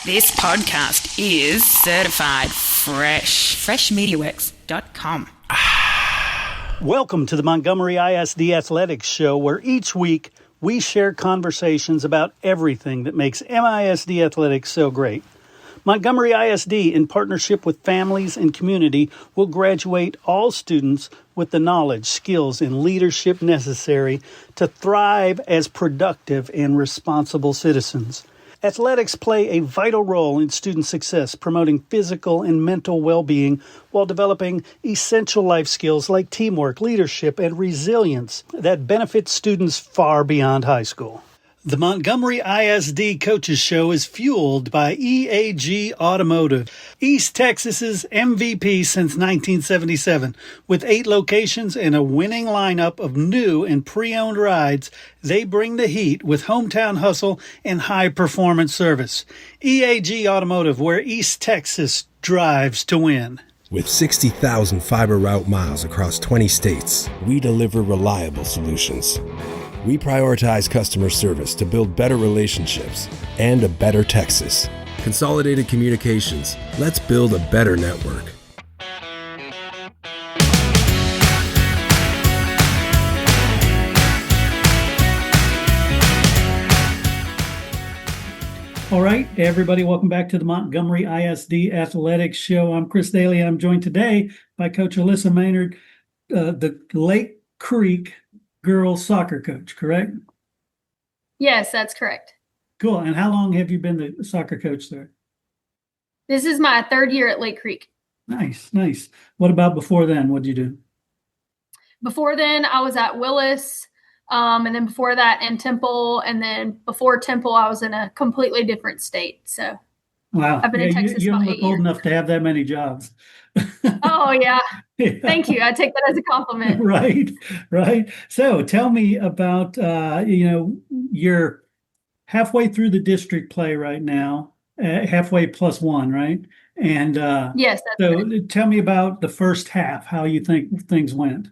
This podcast is certified fresh. Freshmediaworks.com. Welcome to the Montgomery ISD Athletics Show, where each week we share conversations about everything that makes MISD athletics so great. Montgomery ISD, in partnership with families and community, will graduate all students with the knowledge, skills, and leadership necessary to thrive as productive and responsible citizens. Athletics play a vital role in student success, promoting physical and mental well-being while developing essential life skills like teamwork, leadership, and resilience that benefit students far beyond high school. The Montgomery ISD Coaches Show is fueled by EAG Automotive, East Texas's MVP since 1977. With 8 locations and a winning lineup of new and pre-owned rides, they bring the heat with hometown hustle and high-performance service. EAG Automotive, where East Texas drives to win. With 60,000 fiber route miles across 20 states, we deliver reliable solutions. We prioritize customer service to build better relationships and a better Texas. Consolidated Communications. Let's build a better network. All right, everybody, welcome back to the Montgomery ISD Athletics Show. I'm Chris Daly, and I'm joined today by Coach Alyssa Maynard, the Lake Creek girls soccer coach, correct? Yes, that's correct. Cool. And how long have you been the soccer coach there? This is my 3rd year at Lake Creek. Nice. What about before then? What did you do? Before then, I was at Willis, and then before that in Temple, and then before Temple, I was in a completely different state. So, wow, I've been in Texas. You don't about look 8 old years. enough to have that many jobs. Oh yeah. Yeah. Thank you. I take that as a compliment. Right. So tell me about, you're halfway through the district play right now, halfway plus one, right? And Yes. That's right. Tell me about the first half, how you think things went.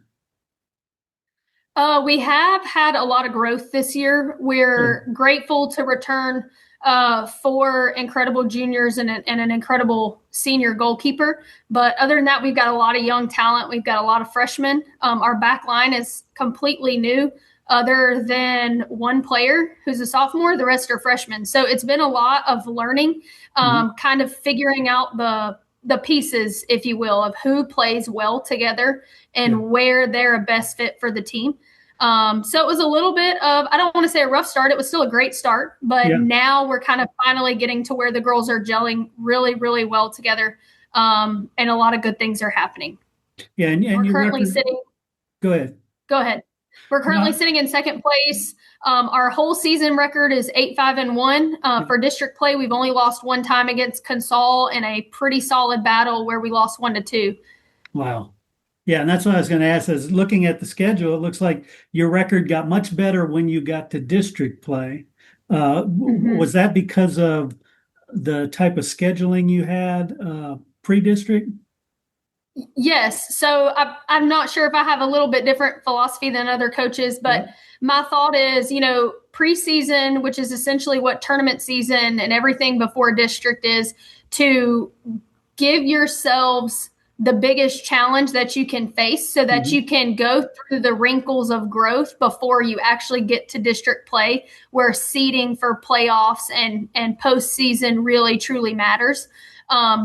We have had a lot of growth this year. We're grateful to return 4 incredible juniors and an incredible senior goalkeeper. But other than that, we've got a lot of young talent. We've got a lot of freshmen. Our back line is completely new, other than one player who's a sophomore. The rest are freshmen. So it's been a lot of learning, kind of figuring out the pieces, if you will, of who plays well together and where they're a best fit for the team. So it was a little bit of, I don't want to say a rough start. It was still a great start, but now we're kind of finally getting to where the girls are gelling really, really well together. And a lot of good things are happening. Yeah. And we're currently sitting. Go ahead. We're currently sitting in 2nd place. Our whole season record is 8-5-1. For district play, we've only lost 1 time against Consol in a pretty solid battle where we lost 1-2. Wow. Yeah, and that's what I was going to ask. Is looking at the schedule, it looks like your record got much better when you got to district play. Was that because of the type of scheduling you had pre-district? Yes. So I'm not sure if I have a little bit different philosophy than other coaches, but my thought is, preseason, which is essentially what tournament season and everything before district is, to give yourselves the biggest challenge that you can face so that you can go through the wrinkles of growth before you actually get to district play, where seeding for playoffs and postseason really truly matters.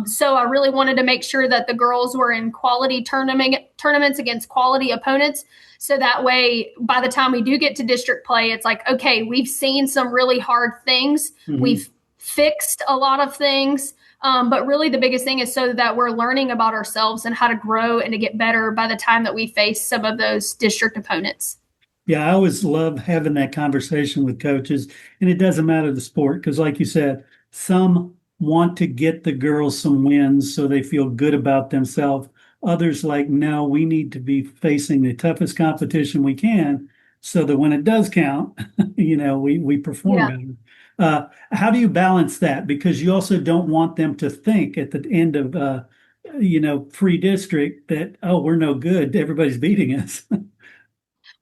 So I really wanted to make sure that the girls were in quality tournaments against quality opponents. So that way, by the time we do get to district play, it's like, okay, we've seen some really hard things. We've fixed a lot of things. But really the biggest thing is so that we're learning about ourselves and how to grow and to get better by the time that we face some of those district opponents. Yeah, I always love having that conversation with coaches, and it doesn't matter the sport, because like you said, some want to get the girls some wins so they feel good about themselves. Others like, no, we need to be facing the toughest competition we can so that when it does count, we perform better. How do you balance that? Because you also don't want them to think at the end of, pre-district that, oh, we're no good. Everybody's beating us.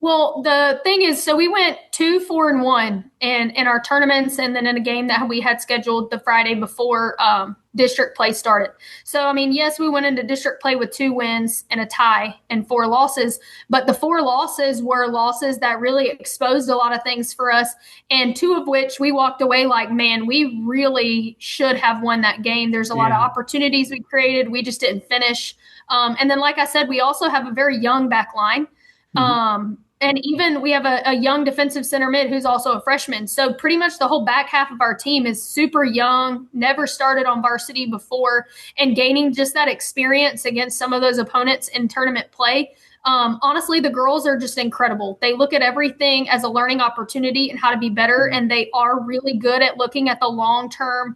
Well, the thing is, so we went 2-4-1 in our tournaments, and then in a game that we had scheduled the Friday before district play started. So, I mean, yes, we went into district play with 2 wins and a tie and 4 losses, but the 4 losses were losses that really exposed a lot of things for us, and 2 of which we walked away like, man, we really should have won that game. There's a lot of opportunities we created. We just didn't finish. And then, like I said, we also have a very young back line. And even we have a young defensive center mid who's also a freshman. So pretty much the whole back half of our team is super young, never started on varsity before, and gaining just that experience against some of those opponents in tournament play. Honestly, the girls are just incredible. They look at everything as a learning opportunity and how to be better. And they are really good at looking at the long-term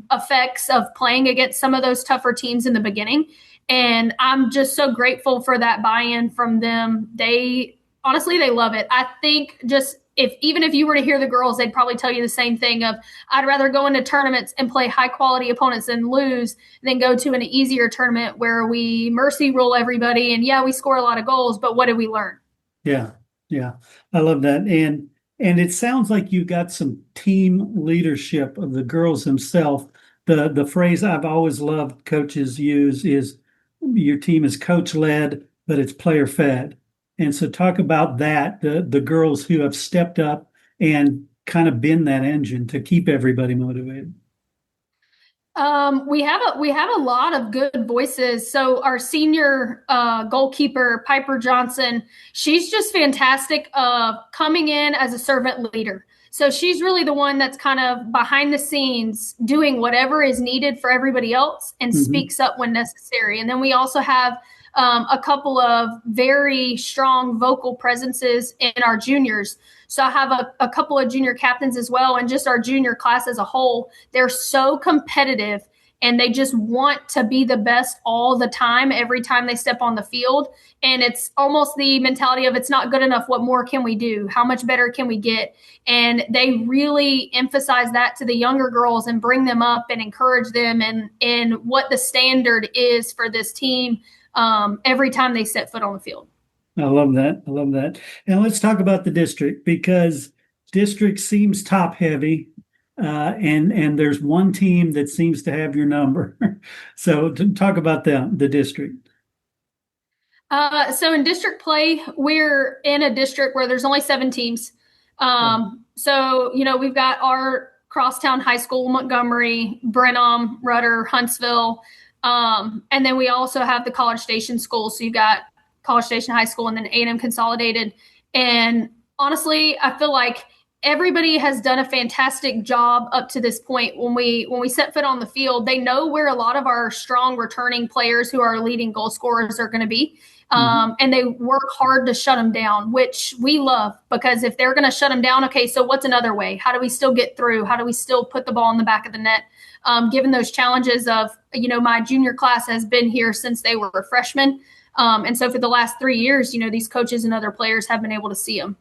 effects of playing against some of those tougher teams in the beginning. And I'm just so grateful for that buy-in from them. They love it. I think just even if you were to hear the girls, they'd probably tell you the same thing of, I'd rather go into tournaments and play high quality opponents and lose than go to an easier tournament where we mercy rule everybody. And we score a lot of goals, but what did we learn? Yeah. I love that. And it sounds like you got some team leadership of the girls themselves. The phrase I've always loved coaches use is your team is coach led, but it's player fed. And so talk about that, the girls who have stepped up and kind of been that engine to keep everybody motivated. We have a lot of good voices. So our senior goalkeeper, Piper Johnson, she's just fantastic coming in as a servant leader. So she's really the one that's kind of behind the scenes doing whatever is needed for everybody else and speaks up when necessary. And then we also have a couple of very strong vocal presences in our juniors. So I have a couple of junior captains as well, and just our junior class as a whole. They're so competitive and they just want to be the best all the time, every time they step on the field. And it's almost the mentality of, it's not good enough. What more can we do? How much better can we get? And they really emphasize that to the younger girls and bring them up and encourage them and what the standard is for this team every time they set foot on the field. I love that. And let's talk about the district, because district seems top heavy. And there's one team that seems to have your number. So to talk about the district. So in district play, we're in a district where there's only 7 teams. So, we've got our crosstown high school, Montgomery, Brenham, Rudder, Huntsville. And then we also have the College Station schools. So you've got College Station High School and then A&M Consolidated. And honestly, I feel like everybody has done a fantastic job up to this point. When we set foot on the field, they know where a lot of our strong returning players who are leading goal scorers are going to be. And they work hard to shut them down, which we love, because if they're going to shut them down, okay, so what's another way? How do we still get through? How do we still put the ball in the back of the net? Given those challenges of, my junior class has been here since they were freshmen. And so for the last 3 years, these coaches and other players have been able to see them.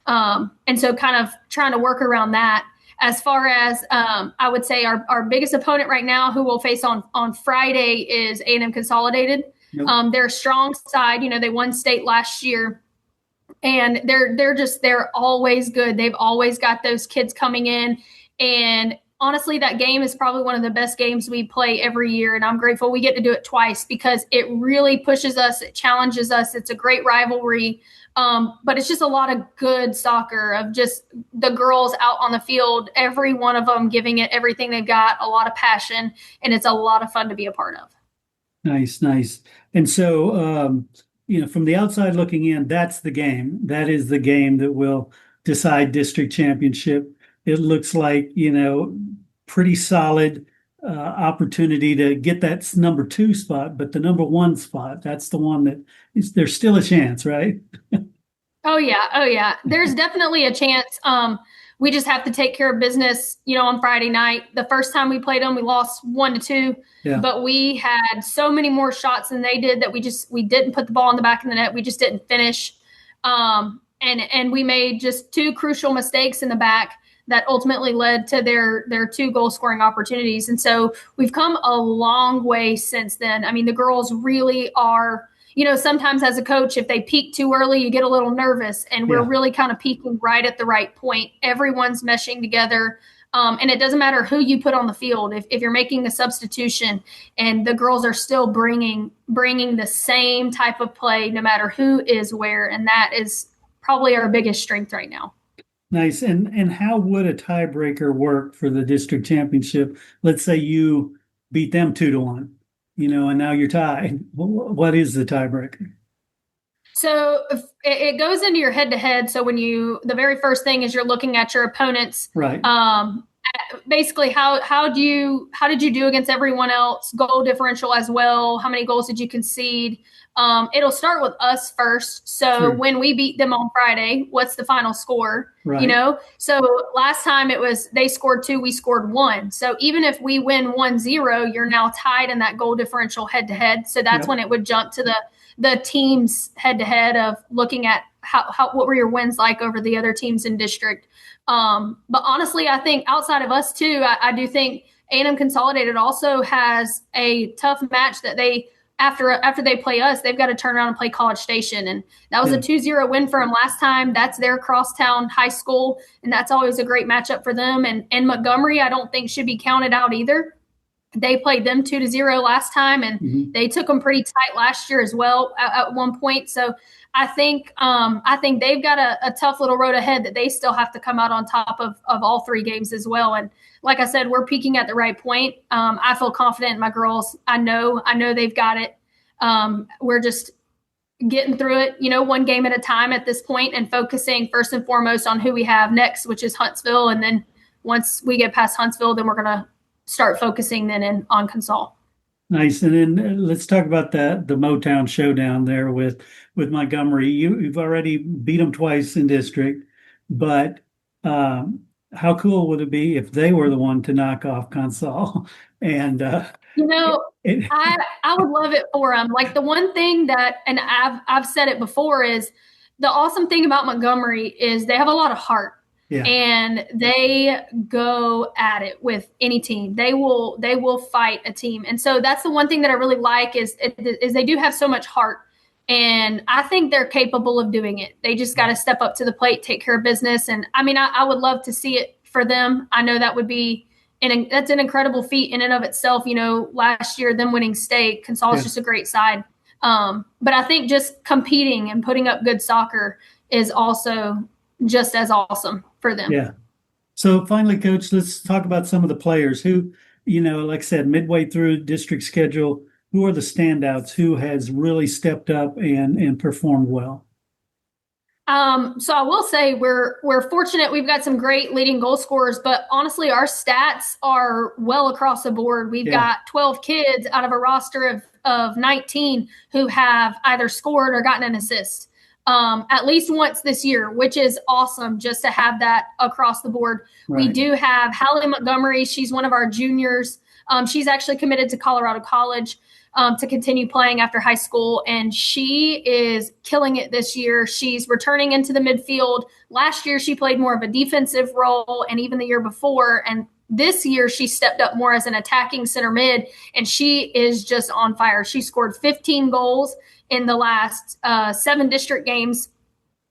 And so kind of trying to work around that. As far as I would say our biggest opponent right now who we'll face on Friday is A&M Consolidated. Yep. They're a strong side. They won state last year, and they're always good. They've always got those kids coming in, and honestly, that game is probably one of the best games we play every year. And I'm grateful we get to do it twice, because it really pushes us. It challenges us. It's a great rivalry. But it's just a lot of good soccer, of just the girls out on the field, every one of them giving it everything they've got, a lot of passion, and it's a lot of fun to be a part of. Nice. And so, from the outside looking in, that's the game. That is the game that will decide district championship. It looks like, pretty solid opportunity to get that number 2 spot, but the number 1 spot, that's the one that there's still a chance, right? Oh yeah. There's definitely a chance. We just have to take care of business, on Friday night. The first time we played them, we lost 1-2, but we had so many more shots than they did that we didn't put the ball in the back of the net. We just didn't finish. And we made just 2 crucial mistakes in the back that ultimately led to their 2 goal scoring opportunities. And so we've come a long way since then. I mean, the girls really are, sometimes as a coach, if they peak too early, you get a little nervous, and we're Yeah. really kind of peaking right at the right point. Everyone's meshing together. And it doesn't matter who you put on the field. If you're making a substitution and the girls are still bringing the same type of play, no matter who is where, and that is probably our biggest strength right now. Nice. And how would a tiebreaker work for the district championship? Let's say you beat them 2-1, and now you're tied. What is the tiebreaker? So it goes into your head-to-head. So the very first thing is you're looking at your opponents. Right. Basically, how did you do against everyone else? Goal differential as well. How many goals did you concede? It'll start with us first. So Sure. when we beat them on Friday, what's the final score? Right. So last time it was they scored 2, we scored 1. So even if we win 1-0, you're now tied in that goal differential head-to-head. So that's when it would jump to the teams head-to-head of looking at what were your wins like over the other teams in district. But honestly, I think outside of us too, I do think A&M Consolidated also has a tough match that they after they play us, they've got to turn around and play College Station. And that was a 2-0 win for them last time. That's their crosstown high school, and that's always a great matchup for them. And Montgomery, I don't think should be counted out either. They played them 2-0 last time, and they took them pretty tight last year as well at one point. So I think they've got a tough little road ahead that they still have to come out on top of all 3 games as well. And like I said, we're peaking at the right point. I feel confident in my girls. I know they've got it. We're just getting through it, one game at a time at this point, and focusing first and foremost on who we have next, which is Huntsville. And then once we get past Huntsville, then we're going to start focusing then on Consol. Nice. And then let's talk about the Motown showdown there with Montgomery. You've already beat them twice in district, but how cool would it be if they were the one to knock off Consol? And I would love it for them. Like the one thing that, and I've said it before, is the awesome thing about Montgomery is they have a lot of heart. Yeah. And they go at it with any team. They will fight a team. And so that's the one thing that I really like is they do have so much heart. And I think they're capable of doing it. They just got to step up to the plate, take care of business. And I mean, I would love to see it for them. I know that would be that's an incredible feat in and of itself. Last year, them winning state, Consol is just a great side. But I think just competing and putting up good soccer is also just as awesome for them. Yeah. So finally, Coach, let's talk about some of the players who, like I said, midway through district schedule, who are the standouts, who has really stepped up and performed well? So I will say we're fortunate. We've got some great leading goal scorers, but honestly, our stats are well across the board. We've got 12 kids out of a roster of 19 who have either scored or gotten an assist. At least once this year, which is awesome just to have that across the board. Right. We do have Hallie Montgomery. She's one of our juniors. She's actually committed to Colorado College to continue playing after high school, and she is killing it this year. She's returning into the midfield. Last year, she played more of a defensive role, and even the year before, and this year, she stepped up more as an attacking center mid, and she is just on fire. She scored 15 goals in the last 7 district games.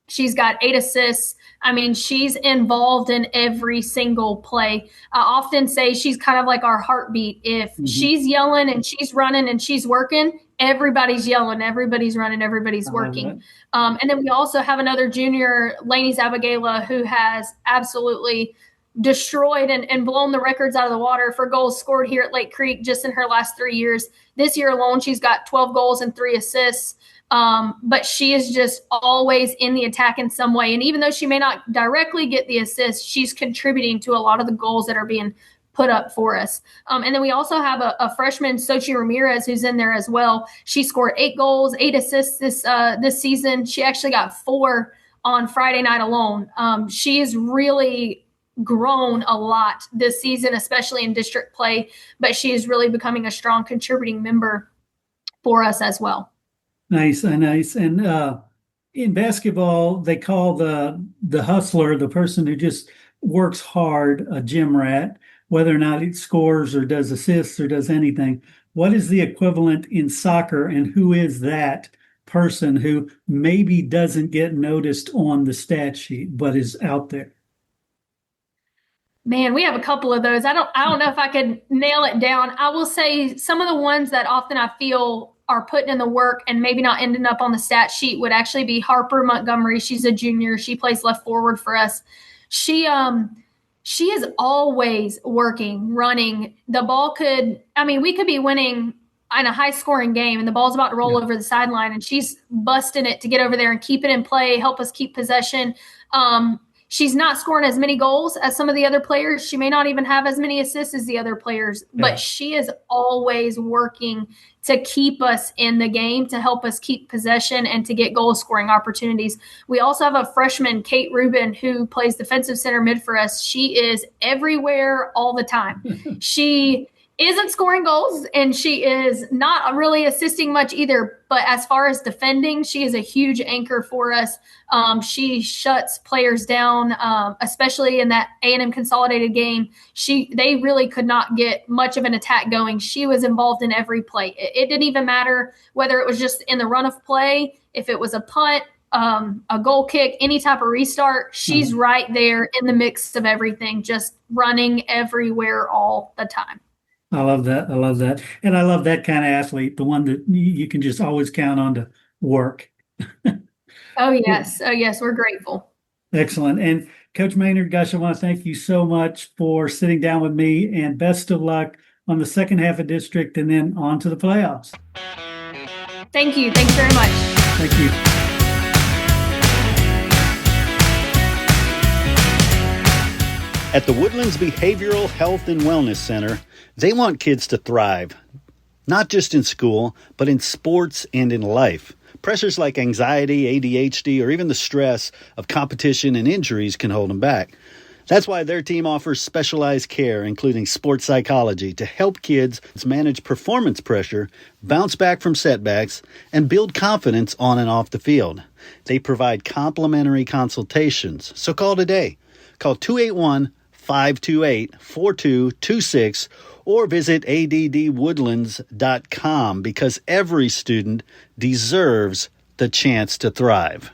She's got 8 assists. I mean, she's involved in every single play. I often say she's kind of like our heartbeat. If she's yelling and she's running and she's working, everybody's yelling, everybody's running, everybody's working. And then we also have another junior, Laney's Abigaila, who has absolutely destroyed and blown the records out of the water for goals scored here at Lake Creek just in her last 3 years. This year alone, she's got 12 goals and 3 assists. But she is just always in the attack in some way. And even though she may not directly get the assist, she's contributing to a lot of the goals that are being put up for us. And then we also have a freshman, Sochi Ramirez, who's in there as well. She scored 8 goals, 8 assists this season. She actually got 4 on Friday night alone. She is really grown a lot this season, especially in district play, but she is really becoming a strong contributing member for us as well. Nice. And in basketball, they call the hustler, the person who just works hard, a gym rat, whether or not it scores or does assists or does anything. What is the equivalent in soccer, and who is that person who maybe doesn't get noticed on the stat sheet, but is out there? Man, we have a couple of those. I don't know if I could nail it down. I will say some of the ones that often I feel are putting in the work and maybe not ending up on the stat sheet would actually be Harper Montgomery. She's a junior. She plays left forward for us. She is always working, running. The ball we could be winning in a high scoring game and the ball's about to roll over the sideline and she's busting it to get over there and keep it in play, help us keep possession. She's not scoring as many goals as some of the other players. She may not even have as many assists as the other players, but she is always working to keep us in the game, to help us keep possession and to get goal scoring opportunities. We also have a freshman, Kate Rubin, who plays defensive center mid for us. She is everywhere all the time. She isn't scoring goals and she is not really assisting much either. But as far as defending, she is a huge anchor for us. She shuts players down, especially in that A&M consolidated game. They really could not get much of an attack going. She was involved in every play. It didn't even matter whether it was just in the run of play, if it was a punt, a goal kick, any type of restart. She's right there in the mix of everything, just running everywhere all the time. I love that. And I love that kind of athlete, the one that you can just always count on to work. Oh, yes. We're grateful. Excellent. And Coach Maynard, gosh, I want to thank you so much for sitting down with me, and best of luck on the second half of district and then on to the playoffs. Thank you. Thanks very much. Thank you. At the Woodlands Behavioral Health and Wellness Center, they want kids to thrive, not just in school, but in sports and in life. Pressures like anxiety, ADHD, or even the stress of competition and injuries can hold them back. That's why their team offers specialized care, including sports psychology, to help kids manage performance pressure, bounce back from setbacks, and build confidence on and off the field. They provide complimentary consultations, so call today. Call 281-528-4226 or visit addwoodlands.com, because every student deserves the chance to thrive.